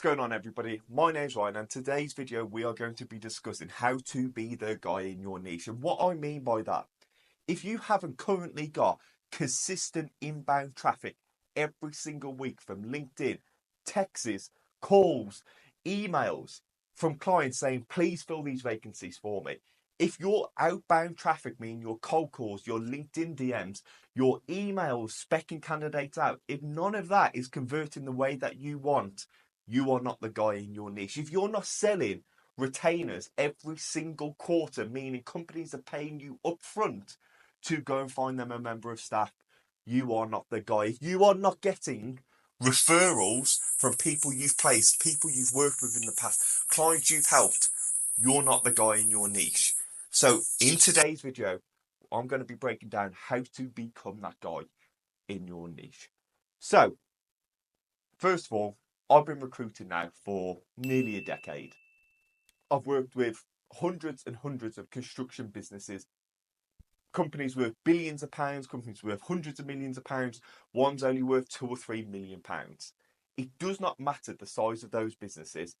What's going on, everybody? My name's Ryan, and today's video we are going to be discussing how to be the guy in your niche. And what I mean by that, if you haven't currently got consistent inbound traffic every single week from LinkedIn, texts, calls, emails from clients saying, please fill these vacancies for me. If your outbound traffic, meaning your cold calls, your LinkedIn DMs, your emails, specking candidates out, if none of that is converting the way that you want, you are not the guy in your niche. If you're not selling retainers every single quarter, meaning companies are paying you upfront to go and find them a member of staff, you are not the guy. If you are not getting referrals from people you've placed, people you've worked with in the past, clients you've helped, you're not the guy in your niche. So in today's video, I'm going to be breaking down how to become that guy in your niche. So, first of all, I've been recruiting now for nearly a decade. I've worked with hundreds and hundreds of construction businesses, companies worth billions of pounds, companies worth hundreds of millions of pounds, one's only worth £2 or £3 million. It does not matter the size of those businesses.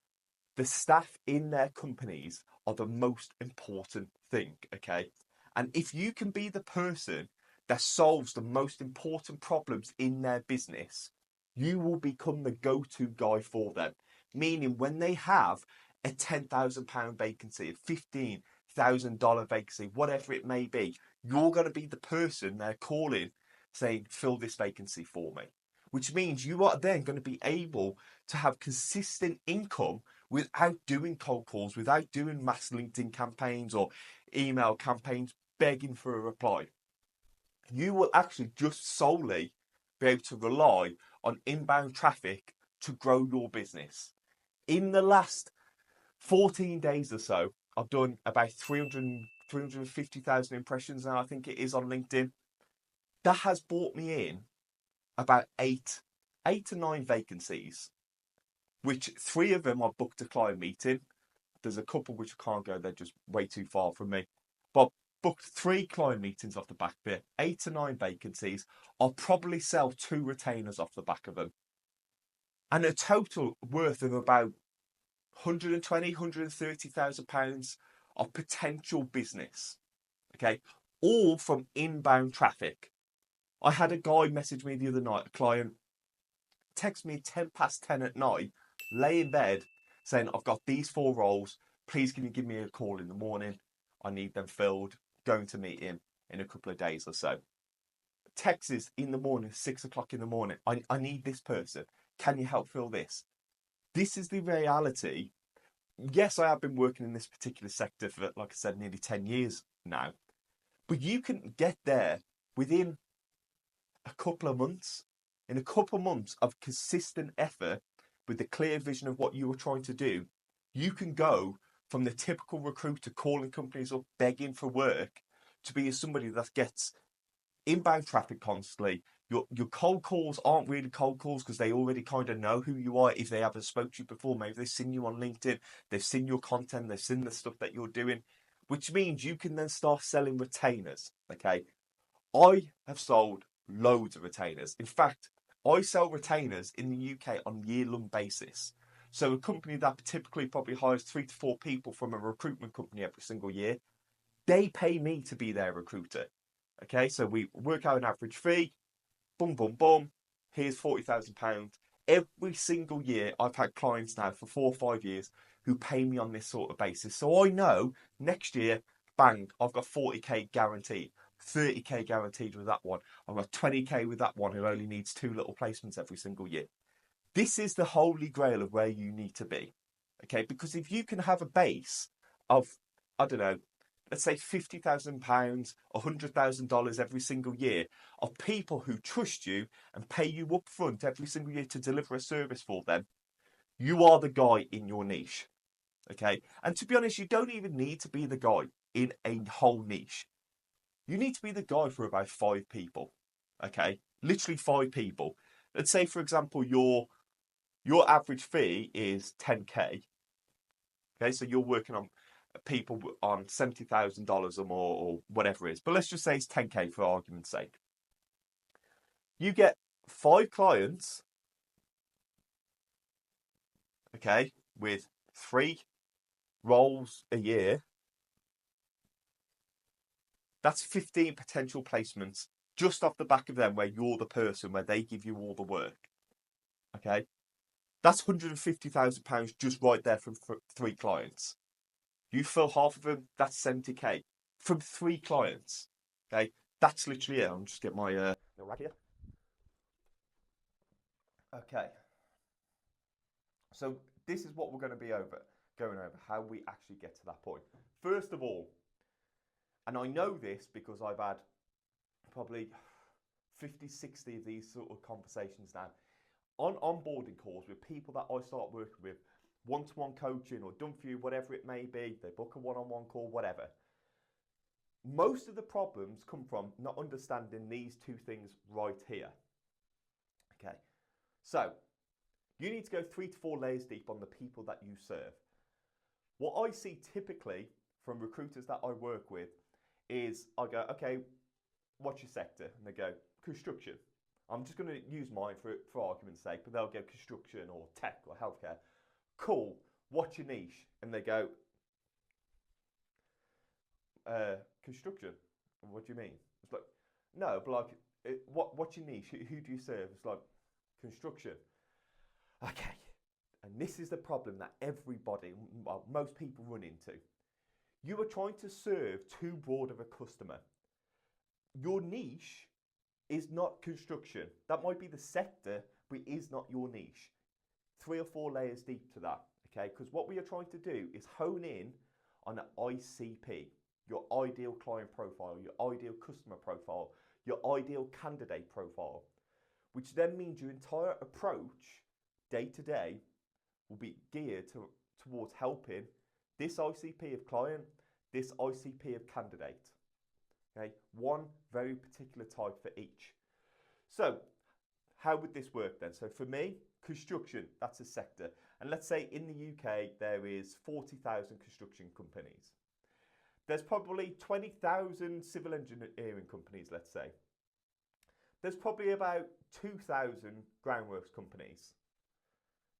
The staff in their companies are the most important thing, okay? And if you can be the person that solves the most important problems in their business, you will become the go-to guy for them. Meaning when they have a £10,000 vacancy, a $15,000 vacancy, whatever it may be, you're going to be the person they're calling saying, fill this vacancy for me. Which means you are then going to be able to have consistent income without doing cold calls, without doing mass LinkedIn campaigns or email campaigns begging for a reply. You will actually just solely be able to rely on inbound traffic to grow your business. In the last 14 days or so, I've done about 350,000 impressions now, I think it is, on LinkedIn. That has brought me in about eight to nine vacancies, which 3 of them I've booked a client meeting. There's a couple which I can't go, they're just way too far from me. But I've booked 3 client meetings off the back of it, 8 to 9 vacancies. I'll probably sell 2 retainers off the back of them. And a total worth of about £130,000 of potential business. Okay, all from inbound traffic. I had a guy message me the other night, a client, text me 10 past 10 at night, lay in bed, saying, I've got these 4 roles. Please can you give me a call in the morning? I need them filled. Going to meet him in a couple of days or so. Texts in the morning, 6 o'clock in the morning. I need this person. Can you help fill this? This is the reality. Yes, I have been working in this particular sector for, like I said, nearly 10 years now. But you can get there within a couple of months. In a couple of months of consistent effort with the clear vision of what you were trying to do, you can go from the typical recruiter calling companies up, begging for work, to be somebody that gets inbound traffic constantly. Your cold calls aren't really cold calls because they already kind of know who you are if they haven't spoke to you before. Maybe they've seen you on LinkedIn, they've seen your content, they've seen the stuff that you're doing, which means you can then start selling retainers, okay? I have sold loads of retainers. In fact, I sell retainers in the UK on a year-long basis. So a company that typically probably hires 3 to 4 people from a recruitment company every single year, they pay me to be their recruiter. Okay, so we work out an average fee, boom, boom, boom, here's £40,000. Every single year, I've had clients now for 4 or 5 years who pay me on this sort of basis. So I know next year, bang, I've got 40k guaranteed. 30k guaranteed with that one. I've got 20k with that one who only needs 2 little placements every single year. This is the holy grail of where you need to be. Okay, because if you can have a base of, I don't know, let's say £50,000, $100,000 every single year of people who trust you and pay you up front every single year to deliver a service for them, you are the guy in your niche. Okay, and to be honest, you don't even need to be the guy in a whole niche. You need to be the guy for about 5 people. Okay, literally 5 people. Let's say, for example, your average fee is 10k. Okay, so you're working on people on $70,000 or more, or whatever it is. But let's just say it's 10k for argument's sake. You get 5 clients okay, with 3 roles a year, that's 15 potential placements just off the back of them where you're the person, where they give you all the work. Okay. That's £150,000 just right there from 3 clients. You fill half of them, that's 70k from 3 clients. Okay. That's literally it. I'll just get my little rag here. Okay. So this is what we're going to be going over, how we actually get to that point. First of all, and I know this because I've had probably 50, 60 of these sort of conversations now on onboarding calls with people that I start working with, one-to-one coaching or done for you, whatever it may be. They book a one-on-one call, whatever. Most of the problems come from not understanding these 2 things right here. Okay, so you need to go 3 to 4 layers deep on the people that you serve. What I see typically from recruiters that I work with is I go, okay, what's your sector? And they go, construction. I'm just going to use mine for argument's sake, but they'll go construction or tech or healthcare. Cool. What's your niche? And they go, construction. What do you mean? It's like, no, but like, what's your niche? Who do you serve? It's like, construction. Okay. And this is the problem that everybody, well, most people run into. You are trying to serve too broad of a customer. Your niche is not construction. That might be the sector, but it is not your niche. 3 or 4 layers deep to that, okay? Because what we are trying to do is hone in on an ICP, your ideal client profile, your ideal customer profile, your ideal candidate profile, which then means your entire approach day to day will be geared towards helping this ICP of client, this ICP of candidate. Okay, one very particular type for each. So how would this work then? So for me, construction, that's a sector. And let's say in the UK, there is 40,000 construction companies. There's probably 20,000 civil engineering companies, let's say. There's probably about 2,000 groundworks companies.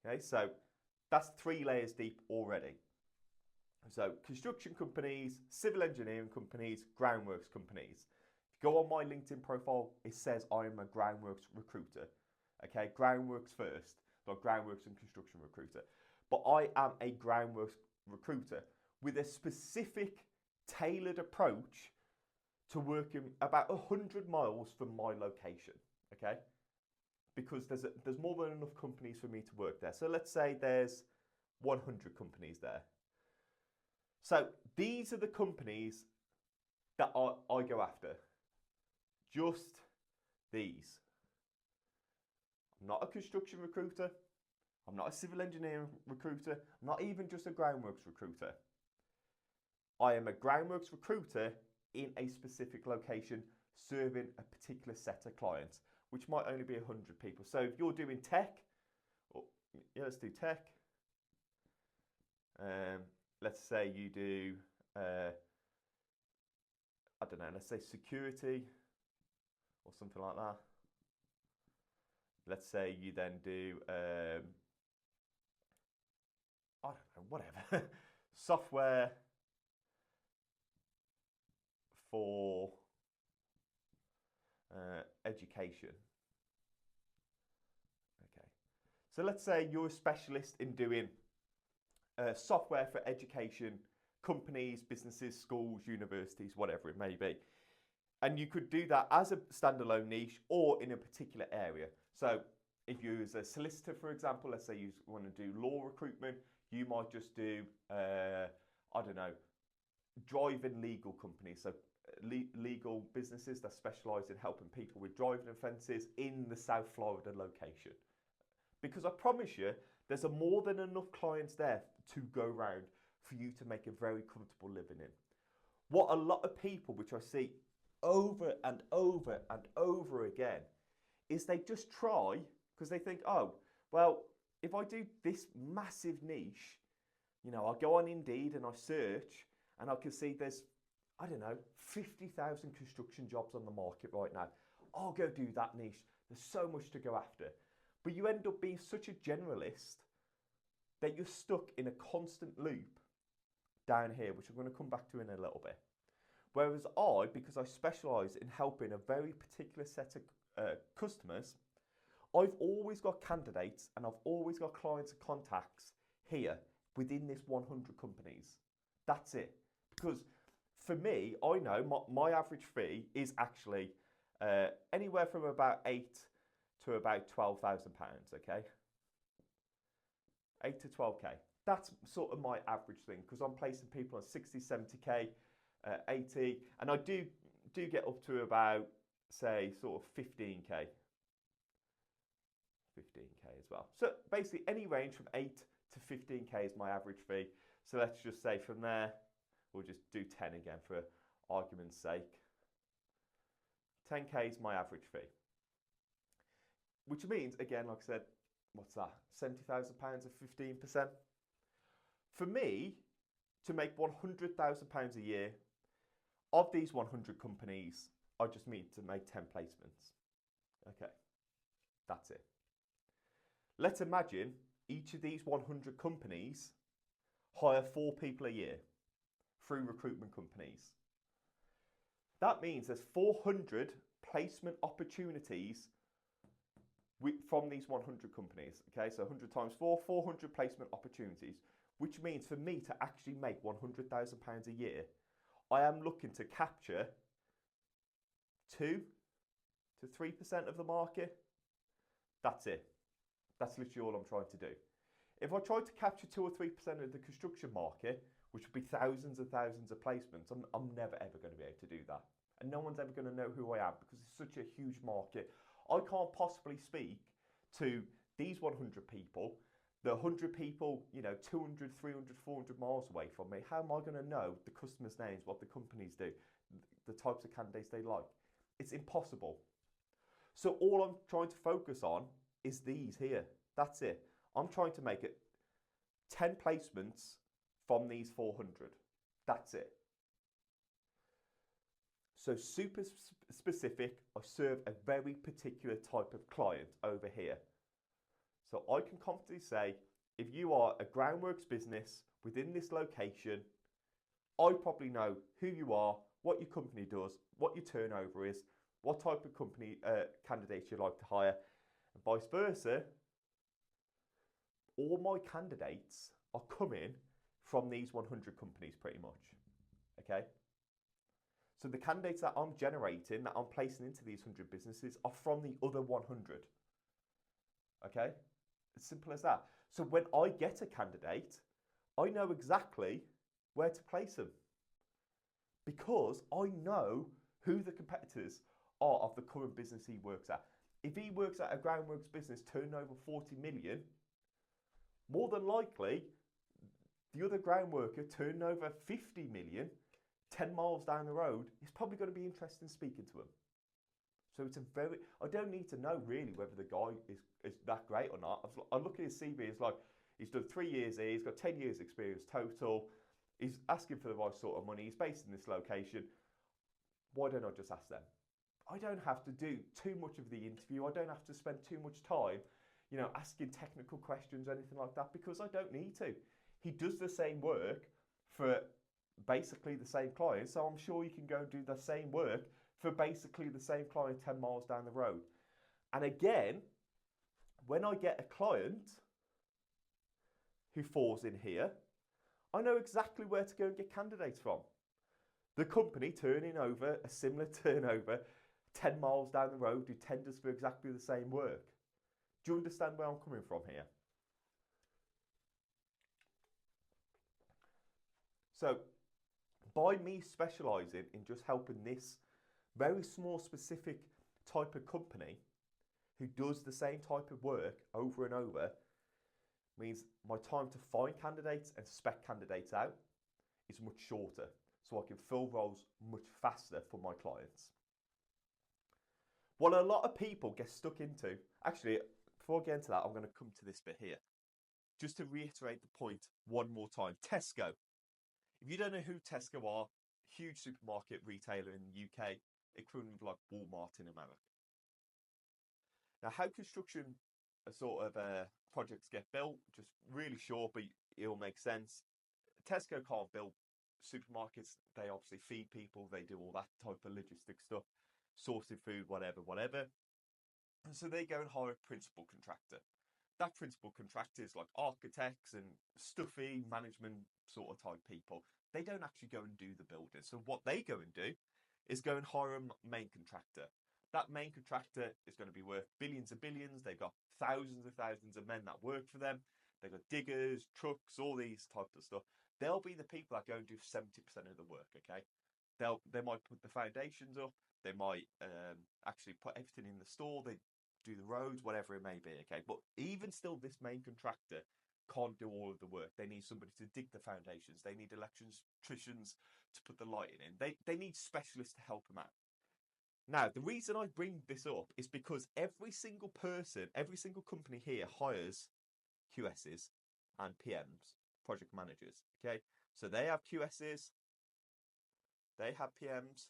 Okay, so that's 3 layers deep already. So construction companies, civil engineering companies, groundworks companies. If you go on my LinkedIn profile, it says I am a groundworks recruiter. Okay, groundworks first, not groundworks and construction recruiter. But I am a groundworks recruiter with a specific tailored approach to working about 100 miles from my location. Okay, because there's more than enough companies for me to work there. So let's say there's 100 companies there. So these are the companies that I go after. Just these. I'm not a construction recruiter. I'm not a civil engineering recruiter. I'm not even just a groundworks recruiter. I am a groundworks recruiter in a specific location serving a particular set of clients, which might only be 100 people. So if you're doing tech, let's do tech. Let's say you do, I don't know, let's say security or something like that. Let's say you then do, I don't know, whatever, software for education. Okay, so let's say you're a specialist in doing software for education, companies, businesses, schools, universities, whatever it may be. And you could do that as a standalone niche or in a particular area. So if you as a solicitor, for example, let's say you want to do law recruitment, you might just do, I don't know, driving legal companies. So legal businesses that specialise in helping people with driving offences in the South Florida location. Because I promise you, there's more than enough clients there to go round for you to make a very comfortable living in. What a lot of people, which I see over and over and over again, is they just try because they think, oh, well, if I do this massive niche, you know, I go on Indeed and I search and I can see there's, I don't know, 50,000 construction jobs on the market right now. I'll go do that niche. There's so much to go after. But you end up being such a generalist that you're stuck in a constant loop down here, which I'm going to come back to in a little bit. Whereas because I specialise in helping a very particular set of customers, I've always got candidates and I've always got clients and contacts here within this 100 companies. That's it. Because for me, I know my average fee is actually anywhere from about 8 to about £12,000, okay? 8 to 12k. That's sort of my average thing because I'm placing people on 60, 70k, 80, and I do get up to about, say, sort of 15k. 15k as well. So basically any range from 8 to 15k is my average fee. So let's just say from there, we'll just do 10 again for argument's sake. 10k is my average fee. Which means, again, like I said, what's that? £70,000 of 15%. For me, to make £100,000 a year, of these 100 companies, I just need to make 10 placements. Okay, that's it. Let's imagine each of these 100 companies hire 4 people a year through recruitment companies. That means there's 400 placement opportunities from these 100 companies. Okay, so 100 times 4, 400 placement opportunities, which means for me to actually make £100,000 a year, I am looking to capture 2 to 3% of the market. That's it. That's literally all I'm trying to do. If I tried to capture 2 or 3% of the construction market, which would be thousands and thousands of placements, I'm never ever going to be able to do that. And no one's ever going to know who I am because it's such a huge market. I can't possibly speak to these 100 people, the 100 people, 200, 300, 400 miles away from me. How am I going to know the customers' names, what the companies do, the types of candidates they like? It's impossible. So all I'm trying to focus on is these here. That's it. I'm trying to make it 10 placements from these 400. That's it. So super specific, I serve a very particular type of client over here. So I can confidently say, if you are a groundworks business within this location, I probably know who you are, what your company does, what your turnover is, what type of company candidates you'd like to hire, and vice versa. All my candidates are coming from these 100 companies pretty much, okay? So the candidates that I'm generating, that I'm placing into these 100 businesses are from the other 100, okay? As simple as that. So when I get a candidate, I know exactly where to place them because I know who the competitors are of the current business he works at. If he works at a groundworks business turning over 40 million, more than likely, the other ground worker turning over 50 million, 10 miles down the road, is probably going to be interested in speaking to him. So it's I don't need to know really whether the guy is that great or not. I look at his CV, it's like, he's done 3 years here, he's got 10 years experience total, he's asking for the right sort of money, he's based in this location. Why don't I just ask them? I don't have to do too much of the interview. I don't have to spend too much time, asking technical questions or anything like that because I don't need to. He does the same work for basically the same client, so I'm sure you can go and do the same work for basically the same client 10 miles down the road. And again, when I get a client who falls in here, I know exactly where to go and get candidates from. The company turning over a similar turnover 10 miles down the road do tenders for exactly the same work. Do you understand where I'm coming from here? So by me specialising in just helping this very small specific type of company who does the same type of work over and over means my time to find candidates and spec candidates out is much shorter, so I can fill roles much faster for my clients. What a lot of people get stuck into, actually, before I get into that, I'm going to come to this bit here. Just to reiterate the point one more time, Tesco. If you don't know who Tesco are, huge supermarket retailer in the UK, equivalent of like Walmart in America. Now, how construction a sort of projects get built. Just really short, but it'll make sense. Tesco can't build supermarkets. They obviously feed people. They do all that type of logistic stuff, sourcing food, whatever, whatever. And so they go and hire a principal contractor. That principal contractor is like architects and stuffy management sort of type people. They don't actually go and do the building. So what they go and do is go and hire a main contractor. That main contractor is going to be worth billions and billions. They've got thousands of men that work for them. They've got diggers, trucks, all these types of stuff. They'll be the people that go and do 70% of the work. Okay, they might put the foundations up. They might actually put everything in the store. They do the roads, whatever it may be. Okay, but even still, this main contractor can't do all of the work. They need somebody to dig the foundations. They need electricians to put the lighting in. They need specialists to help them out. Now, the reason I bring this up is because every single person, every single company here hires QSs and PMs, project managers. Okay, so they have QSs, they have PMs,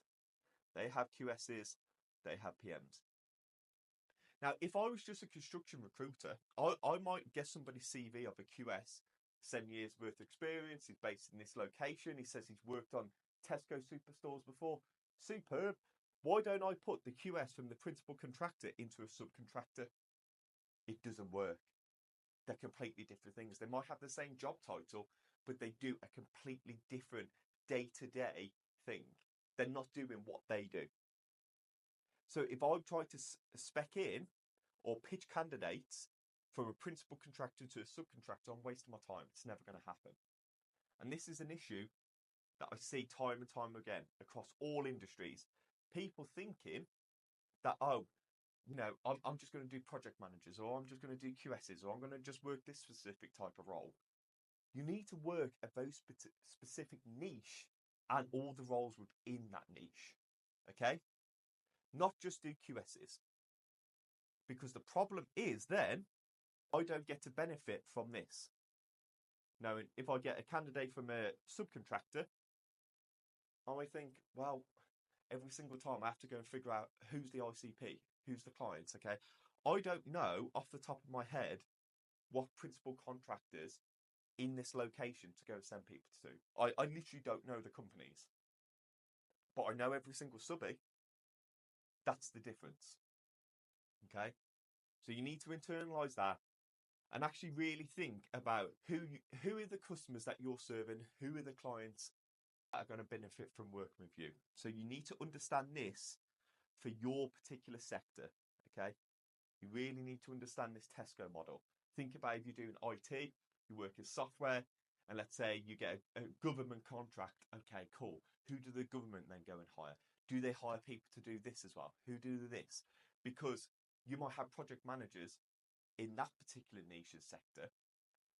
they have QSs, they have PMs. Now, if I was just a construction recruiter, I might get somebody's CV of a QS, 7 years worth of experience. He's based in this location. He says he's worked on Tesco superstores before. Superb. Why don't I put the QS from the principal contractor into a subcontractor? It doesn't work. They're completely different things. They might have the same job title, but they do a completely different day-to-day thing. They're not doing what they do. So if I try to spec in or pitch candidates from a principal contractor to a subcontractor, I'm wasting my time. It's never going to happen. And this is an issue that I see time and time again across all industries. People thinking that, oh, I'm just going to do project managers, or I'm just going to do QSs, or I'm going to just work this specific type of role. You need to work a very specific niche and all the roles within that niche. Okay? Not just do QSs. Because the problem is then I don't get to benefit from this. Now, if I get a candidate from a subcontractor, I think, well, every single time I have to go and figure out who's the ICP, who's the clients, okay? I don't know off the top of my head what principal contractors in this location to go and send people to. I literally don't know the companies. But I know every single subby. That's the difference. Okay? So you need to internalize that and actually really think about who are the customers that you're serving, who are the clients that are going to benefit from working with you. So you need to understand this for your particular sector. Okay? You really need to understand this Tesco model. Think about if you're doing IT, you work in software, and let's say you get a government contract. Okay, cool. Who do the government then go and hire? Do they hire people to do this as well? Who do this? Because you might have project managers in that particular niche sector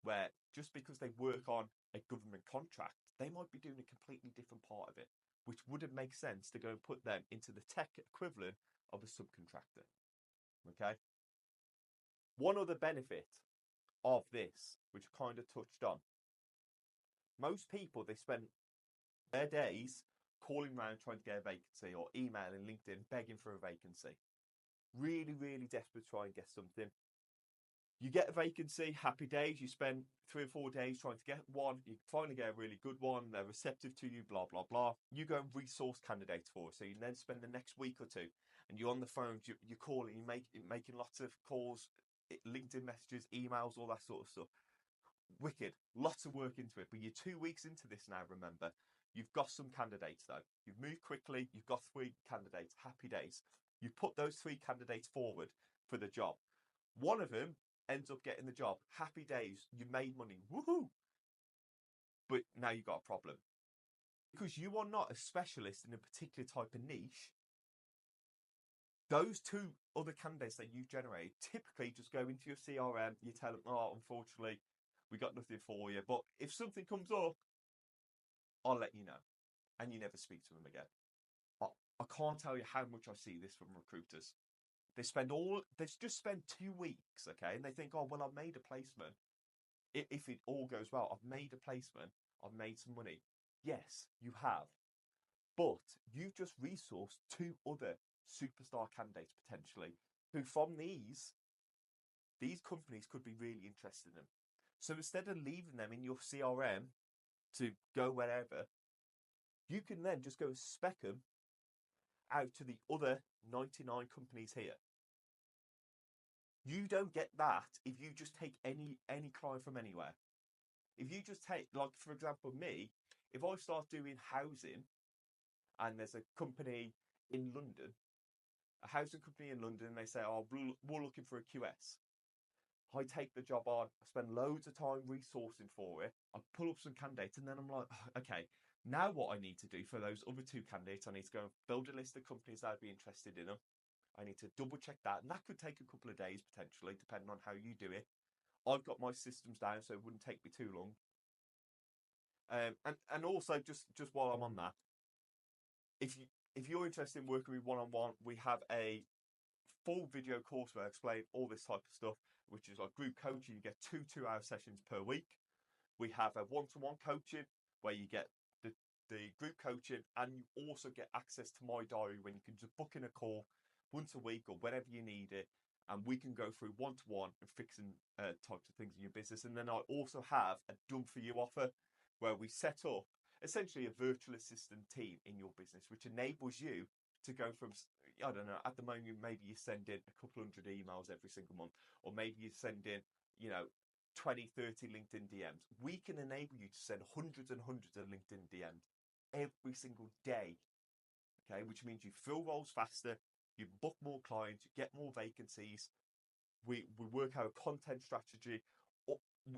where just because they work on a government contract, they might be doing a completely different part of it, which wouldn't make sense to go and put them into the tech equivalent of a subcontractor. Okay? One other benefit of this, which I kind of touched on, most people, they spend their days calling around trying to get a vacancy or emailing LinkedIn begging for a vacancy. Really, really desperate to try and get something. You get a vacancy, happy days. You spend 3 or 4 days trying to get one. You finally get a really good one. They're receptive to you, blah, blah, blah. You go and resource candidates for it. So you then spend the next week or two and you're on the phone, you're calling, you're making lots of calls, LinkedIn messages, emails, all that sort of stuff. Wicked. Lots of work into it. But you're 2 weeks into this now, remember. You've got some candidates, though. You've moved quickly. You've got 3 candidates. Happy days. You put those 3 candidates forward for the job. One of them ends up getting the job. Happy days. You made money. Woohoo! But now you've got a problem. Because you are not a specialist in a particular type of niche, those 2 other candidates that you generate typically just go into your CRM. You tell them, oh, unfortunately, we got nothing for you. But if something comes up, I'll let you know. And you never speak to them again. I can't tell you how much I see this from recruiters. They just spend 2 weeks, okay, and they think, oh, well, I've made a placement. If it all goes well, I've made a placement, I've made some money. Yes, you have. But you've just resourced 2 other superstar candidates potentially, who from these these companies could be really interested in them. So instead of leaving them in your CRM to go wherever, you can then just go spec them out to the other 99 companies here. You don't get that if you just take any client from anywhere. If you just take, like, for example, me, if I start doing housing and there's a company in London, a housing company in London, and they say, oh, we're looking for a QS. I take the job on, I spend loads of time resourcing for it, I pull up some candidates, and then I'm like, oh, okay, now what I need to do for those other two candidates, I need to go and build a list of companies that would be interested in them. I need to double check that, and that could take a couple of days potentially, depending on how you do it. I've got my systems down, so it wouldn't take me too long. And also just while I'm on that, if you're interested in working with one-on-one, we have a full video course where I explain all this type of stuff, which is like group coaching. You get 2 2-hour sessions per week. We have a one-to-one coaching where you get the group coaching, and you also get access to my diary when you can just book in a call once a week or whenever you need it, and we can go through one-to-one and fixing types of things in your business. And then I also have a done for you offer where we set up essentially a virtual assistant team in your business, which enables you to go from, I don't know, at the moment, maybe you send in a couple hundred emails every single month, or maybe you send in, 20, 30 LinkedIn DMs. We can enable you to send hundreds and hundreds of LinkedIn DMs every single day, okay? Which means you fill roles faster, you book more clients, you get more vacancies. We work out a content strategy.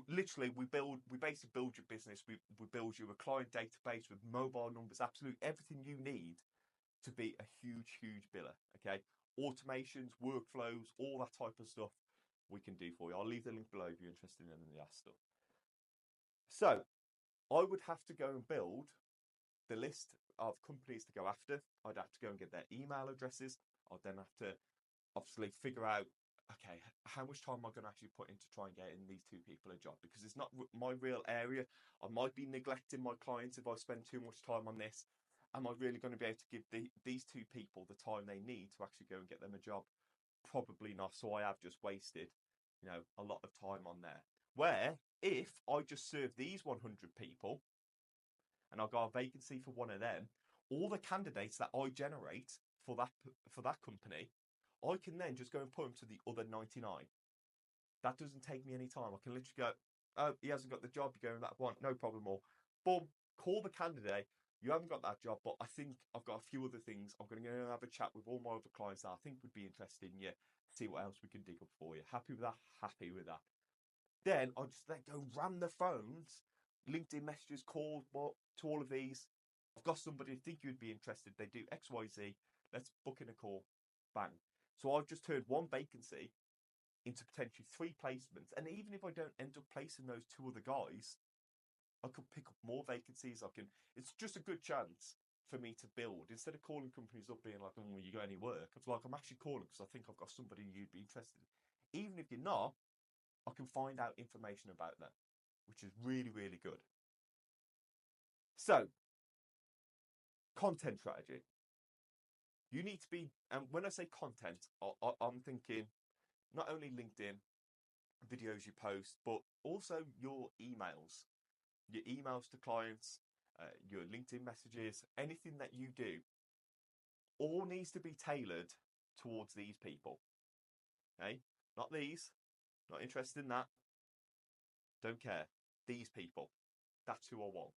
Literally, we basically build your business. We build you a client database with mobile numbers, absolutely everything you need to be a huge biller. Okay, automations, workflows, all that type of stuff we can do for you. I'll leave the link below if you're interested in any of that stuff. So I would have to go and build the list of companies to go after. I'd have to go and get their email addresses. I'd then have to obviously figure out, okay, how much time am I going to actually put into try and getting these two people a job? Because it's not my real area. I might be neglecting my clients if I spend too much time on this. Am I really going to be able to give these two people the time they need to actually go and get them a job? Probably not. So I have just wasted, a lot of time on there. Where if I just serve these 100 people and I got a vacancy for one of them, all the candidates that I generate for that company, I can then just go and put them to the other 99. That doesn't take me any time. I can literally go, oh, he hasn't got the job, you're going that one, no problem. Or boom, call the candidate. You haven't got that job, but I think I've got a few other things. I'm going to go and have a chat with all my other clients that I think would be interested in you. See what else we can dig up for you. Happy with that? Happy with that. Then I'll just then go ram the phones, LinkedIn messages, calls, to all of these. I've got somebody I think you'd be interested. They do X, Y, Z. Let's book in a call. Bang. So I've just turned one vacancy into potentially 3 placements. And even if I don't end up placing those 2 other guys, I could pick up more vacancies. It's just a good chance for me to build. Instead of calling companies up being like, oh, you got any work? It's like, I'm actually calling because I think I've got somebody you'd be interested in. Even if you're not, I can find out information about them, which is really, really good. So, content strategy. You need to be, and when I say content, I'm thinking not only LinkedIn, videos you post, but also your emails to clients, your LinkedIn messages, anything that you do, all needs to be tailored towards these people. Okay? Not these, not interested in that, don't care. These people, that's who I want.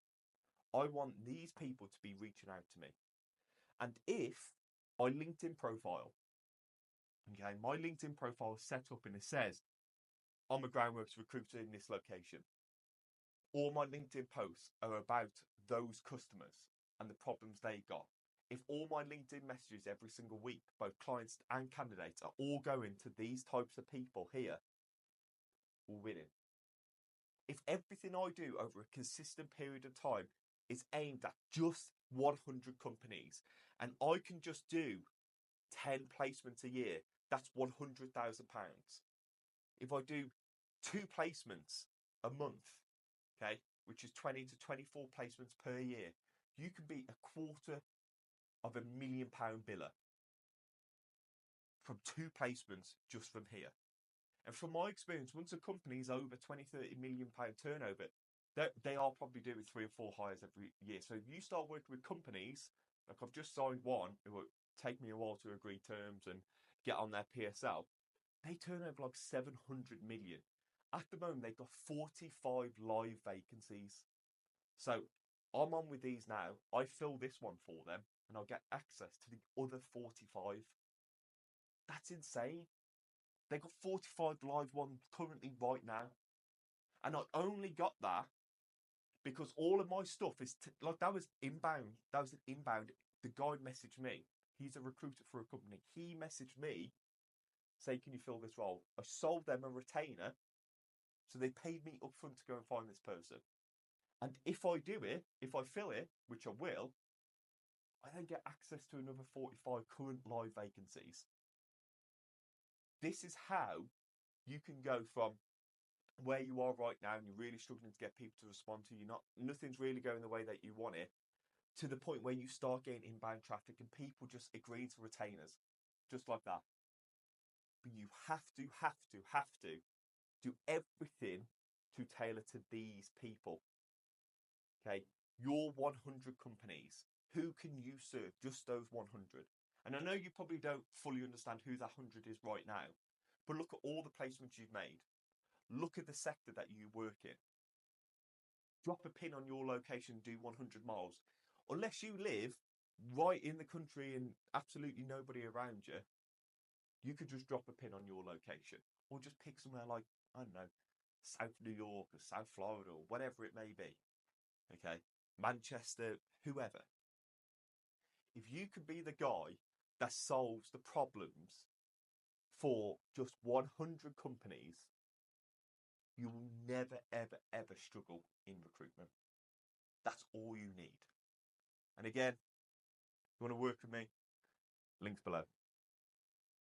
I want these people to be reaching out to me. And if my LinkedIn profile, okay, my LinkedIn profile is set up and it says, I'm a groundworks recruiter in this location. All my LinkedIn posts are about those customers and the problems they got. If all my LinkedIn messages every single week, both clients and candidates, are all going to these types of people here, we're winning. If everything I do over a consistent period of time is aimed at just 100 companies, and I can just do 10 placements a year, that's £100,000. If I do 2 placements a month, okay, which is 20 to 24 placements per year, you can be £250,000 biller from 2 placements just from here. And from my experience, once a company's over 20, 30 million pound turnover, they are probably doing 3 or 4 hires every year. So if you start working with companies, like I've just signed one, it will take me a while to agree terms and get on their PSL. They turn over like 700 million. At the moment, they've got 45 live vacancies. So I'm on with these now. I fill this one for them and I'll get access to the other 45. That's insane. They've got 45 live ones currently right now. And I only got that because all of my stuff is like that was inbound. That was an inbound. The guy messaged me. He's a recruiter for a company. He messaged me, say, can you fill this role? I sold them a retainer. So they paid me upfront to go and find this person. And if I do it, if I fill it, which I will, I then get access to another 45 current live vacancies. This is how you can go from where you are right now and you're really struggling to get people to respond to you, nothing's really going the way that you want it, to the point where you start getting inbound traffic and people just agree to retainers, just like that. But you have to do everything to tailor to these people. Okay, your 100 companies. Who can you serve? Just those 100. And I know you probably don't fully understand who that 100 is right now, but look at all the placements you've made. Look at the sector that you work in. Drop a pin on your location, do 100 miles. Unless you live right in the country and absolutely nobody around you, you could just drop a pin on your location. Or just pick somewhere like, I don't know, South New York or South Florida or whatever it may be. Okay, Manchester, whoever. If you could be the guy that solves the problems for just 100 companies, you will never, ever, ever struggle in recruitment. That's all you need. And again, if you want to work with me, links below.